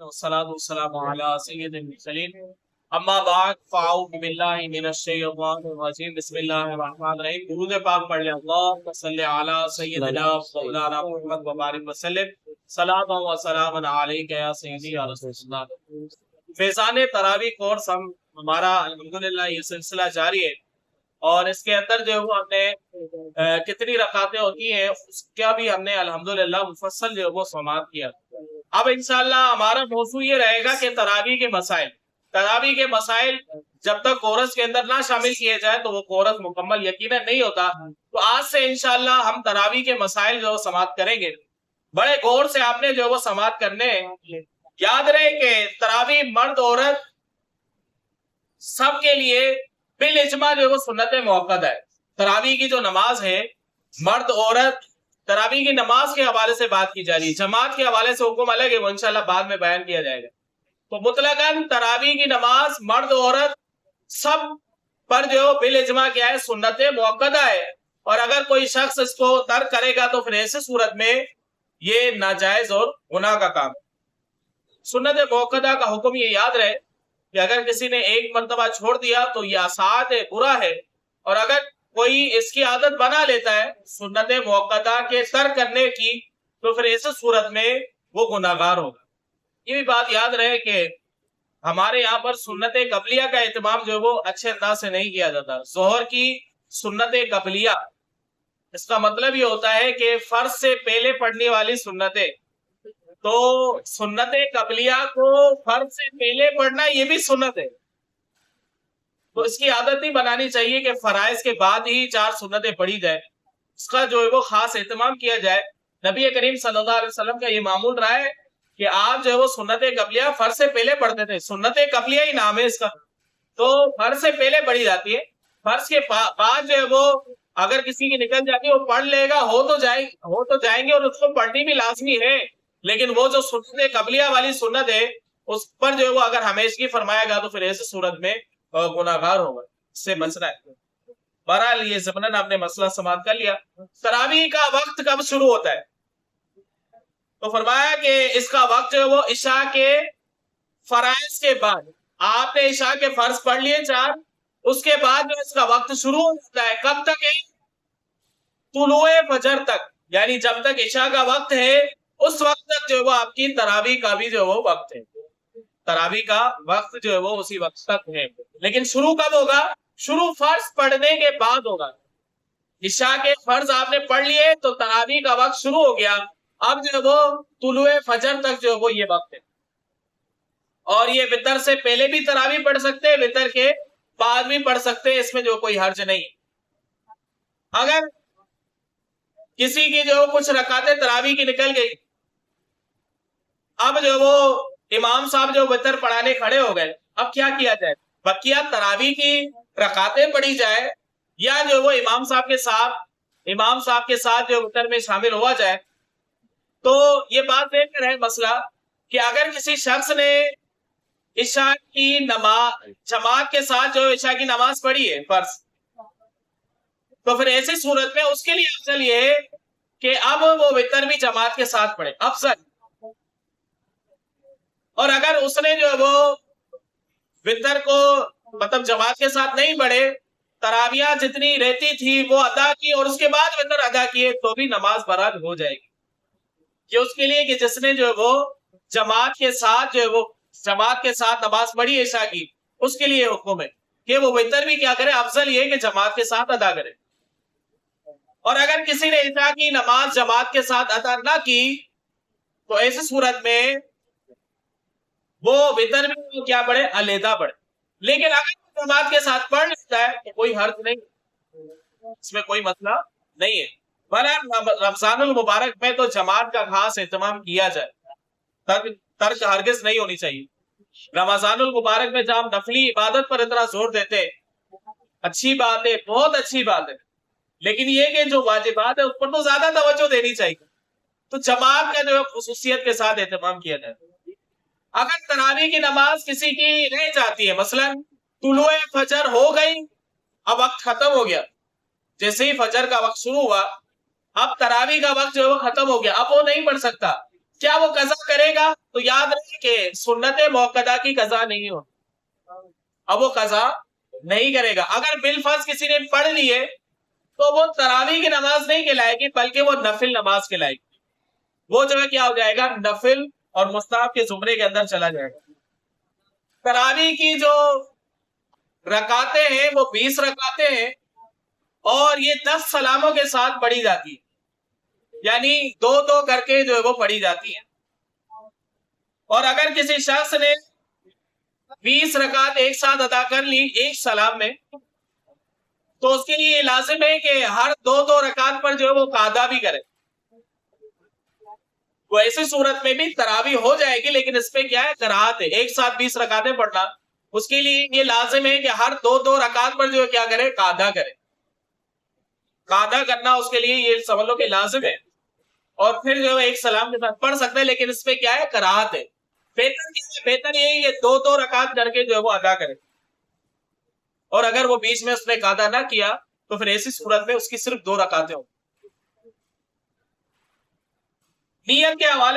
والصلاة والسلام على سيد المرسلين اما بعد فاعوذ باللہ من الشیطان الرجیم بسم اللہ الرحمن الرحیم۔ درود پاک پڑھ لیں۔ اللہم صلی علی سیدنا مولانا محمد وبارک وسلم صلاۃ و سلام علیک یا سیدی یا رسول اللہ۔ فیضان تراویح کورس ہمارا الحمدللہ یہ سلسلہ جاری ہے، اور اس کے اندر جو ہم نے کتنی رکعتیں ہوتی ہیں اس کا بھی ہم نے الحمدللہ مفصل جو وہ سماعت کیا۔ اب انشاءاللہ ہمارا موضوع یہ رہے گا کہ تراویح کے مسائل۔ تراویح کے مسائل جب تک کورس کے اندر نہ شامل کیے جائے تو وہ کورس مکمل یقیناً نہیں ہوتا۔ تو آج سے انشاءاللہ ہم تراویح کے مسائل جو سماعت کریں گے، بڑے غور سے آپ نے جو وہ سماعت کرنے ہیں۔ یاد رہے کہ تراویح مرد عورت سب کے لیے بالاجماع جو وہ سنت موقدہ ہے۔ تراویح کی جو نماز ہے، مرد عورت تراویح کی نماز کے حوالے سے بات کی جا رہی ہے، جماعت کے حوالے سے حکم الگ ہے، وہ انشاءاللہ بعد میں بیان کیا جائے گا۔ تو مطلقاً تراویح کی نماز مرد عورت سب پر جو بالاجماع کیا ہے، سنت موقدہ ہے، اور اگر کوئی شخص اس کو ترک کرے گا تو پھر ایسے صورت میں یہ ناجائز اور گناہ کا کام ہے۔ سنت موقدہ کا حکم یہ یاد رہے کہ اگر کسی نے ایک مرتبہ چھوڑ دیا تو یہ آسات ہے، برا ہے، اور اگر کوئی اس کی عادت بنا لیتا ہے سنت موقدہ کے ترک کرنے کی تو پھر ایسے صورت میں وہ گناہگار ہوگا۔ یہ بھی بات یاد رہے کہ ہمارے یہاں پر سنت قبلیہ کا اہتمام جو وہ اچھے انداز سے نہیں کیا جاتا۔ ظہر کی سنت قبلیہ، اس کا مطلب یہ ہوتا ہے کہ فرض سے پہلے پڑھنے والی سنتیں، تو سنت قبلیہ کو فرض سے پہلے پڑھنا یہ بھی سنت ہے، تو اس کی عادت نہیں بنانی چاہیے کہ فرائض کے بعد ہی 4 سنتیں پڑھی جائے، اس کا جو ہے وہ خاص اہتمام کیا جائے۔ نبی کریم صلی اللہ علیہ وسلم کا یہ معمول رہا ہے کہ آپ جو ہے وہ سنت قبلیہ فرض سے پہلے پڑھتے تھے۔ سنت قبلیہ ہی نام ہے اس کا، تو فرض سے پہلے پڑھی جاتی ہے۔ فرض کے بعد جو ہے وہ اگر کسی کی نکل جاتی ہے وہ پڑھ لے گا، ہو تو جائیں گے، اور اس کو پڑھنی بھی لازمی ہے، لیکن وہ جو سنت قبلیہ والی سنت ہے اس پر جو ہے وہ اگر ہمیشگی فرمائے گا تو پھر ایسے صورت میں گناہگار ہوگا، اس سے بچنا ہے۔ بہرحال یہ ضمناً آپ نے مسئلہ سماعت کر لیا۔ تراویح کا وقت کب شروع ہوتا ہے؟ تو فرمایا کہ اس کا وقت جو ہے وہ عشاء کے فرائض کے بعد، آپ نے عشاء کے فرض پڑھ لیے 4، اس کے بعد جو اس کا وقت شروع ہوتا ہے۔ کب تک ہے؟ طلوع فجر تک، یعنی جب تک عشاء کا وقت ہے اس وقت تک جو ہے وہ آپ کی تراویح کا بھی جو ہے وہ وقت ہے۔ تراویح کا وقت جو ہے وہ اسی وقت تک ہے، لیکن شروع کب ہوگا؟ شروع فرض پڑھنے کے بعد ہوگا۔ عشاء کے فرض آپ نے پڑھ لیے تو تراویح کا وقت شروع ہو گیا، اب جو ہے وہ طلوع فجر تک جو ہے وہ یہ وقت ہے۔ اور یہ وتر سے پہلے بھی تراویح پڑھ سکتے ہیں، وتر کے بعد بھی پڑھ سکتے ہیں، اس میں جو کوئی حرج نہیں۔ اگر کسی کی جو کچھ رکعتیں تراویح کی نکل گئی، اب جو وہ امام صاحب جو وتر پڑھانے کھڑے ہو گئے، اب کیا کیا جائے؟ بقیہ تراویح کی رکعتیں پڑھی جائے یا جو وہ امام صاحب کے ساتھ جو وتر میں شامل ہوا جائے؟ تو یہ بات دیکھ کر ہے مسئلہ کہ اگر کسی شخص نے عشاء کی نماز جماعت کے ساتھ جو عشاء کی نماز پڑھی ہے فرض، تو پھر ایسی صورت میں اس کے لیے افضل یہ ہے کہ اب وہ وتر بھی جماعت کے ساتھ پڑھے، افضل۔ اور اگر اس نے جو وہ وتر کو مطلب جماعت کے ساتھ نہیں پڑھے، تراویح جتنی رہتی تھی وہ ادا کی اور اس کے بعد وتر ادا کیے، تو بھی نماز برابر ہو جائے گی۔ کہ اس کے لیے کہ جس نے جو وہ جماعت کے ساتھ نماز پڑھی عشاء کی، اس کے لیے حکم ہے کہ وہ وتر بھی کیا کرے، افضل یہ کہ جماعت کے ساتھ ادا کرے۔ اور اگر کسی نے عشاء کی نماز جماعت کے ساتھ ادا نہ کی تو ایسی صورت میں وہ وتر بھی کیا پڑھے، علیحدہ پڑھے۔ لیکن اگر جماعت کے ساتھ پڑھ لیتا ہے تو کوئی حرج نہیں، اس میں کوئی مسئلہ نہیں ہے۔ رمضان المبارک میں تو جماعت کا خاص اہتمام کیا جائے، ترک ہرگز نہیں ہونی چاہیے۔ رمضان المبارک میں جب ہم نفلی عبادت پر اتنا زور دیتے، اچھی بات ہے، بہت اچھی بات ہے، لیکن یہ کہ جو واجبات ہے اس پر تو زیادہ توجہ دینی چاہیے، تو جماعت کا جو ہے خصوصیت کے ساتھ اہتمام کیا جائے۔ اگر تراویح کی نماز کسی کی رہ جاتی ہے، مثلا طلوع فجر ہو گئی، اب وقت ختم ہو گیا، جیسے ہی فجر کا وقت شروع ہوا اب تراویح کا وقت جو ہے وہ ختم ہو گیا، اب وہ نہیں پڑھ سکتا، کیا وہ قضا کرے گا؟ تو یاد رکھیں کہ سنت موقدہ کی قضا نہیں ہو، اب وہ قضا نہیں کرے گا۔ اگر بالفرض کسی نے پڑھ لیے تو وہ تراویح کی نماز نہیں کہلائے گی، بلکہ وہ نفل نماز کہلائے گی۔ وہ جگہ کیا ہو جائے گا؟ نفل اور مستحب کے زمرے کے اندر چلا جائے گا۔ تراویح کی جو رکعتیں ہیں وہ 20 رکعتیں ہیں، اور یہ 10 سلاموں کے ساتھ پڑھی جاتی ہے، یعنی 2 کر کے جو ہے وہ پڑھی جاتی ہے۔ اور اگر کسی شخص نے 20 رکعت ایک ساتھ ادا کر لی ایک سلام میں، تو اس کے لیے یہ لازم ہے کہ ہر 2 رکعت پر جو ہے وہ قعدہ بھی کرے۔ وہ ایسی صورت میں بھی تراویح ہو جائے گی، لیکن اس پہ کیا ہے؟ کراہت ہے، ایک ساتھ 20 رکعتیں پڑھنا، اس کے لیے یہ لازم ہے کہ ہر 2 رکعت پر جو ہے کیا کرے؟ قعدہ کرے۔ قعدہ کرنا اس کے لیے یہ سمجھ لو کہ لازم ہے، اور پھر جو ہے ایک سلام کے ساتھ پڑھ سکتا ہے، لیکن اس پہ کیا ہے؟ کراہت ہے۔ بہتر یہ ہے کہ 2 رکعت کر کے جو ہے وہ ادا کرے، اور اگر وہ بیچ میں اس نے قعدہ نہ کیا تو پھر ایسی صورت میں اس کی صرف 2 رکعتیں ہوں۔ نیت کے حوالے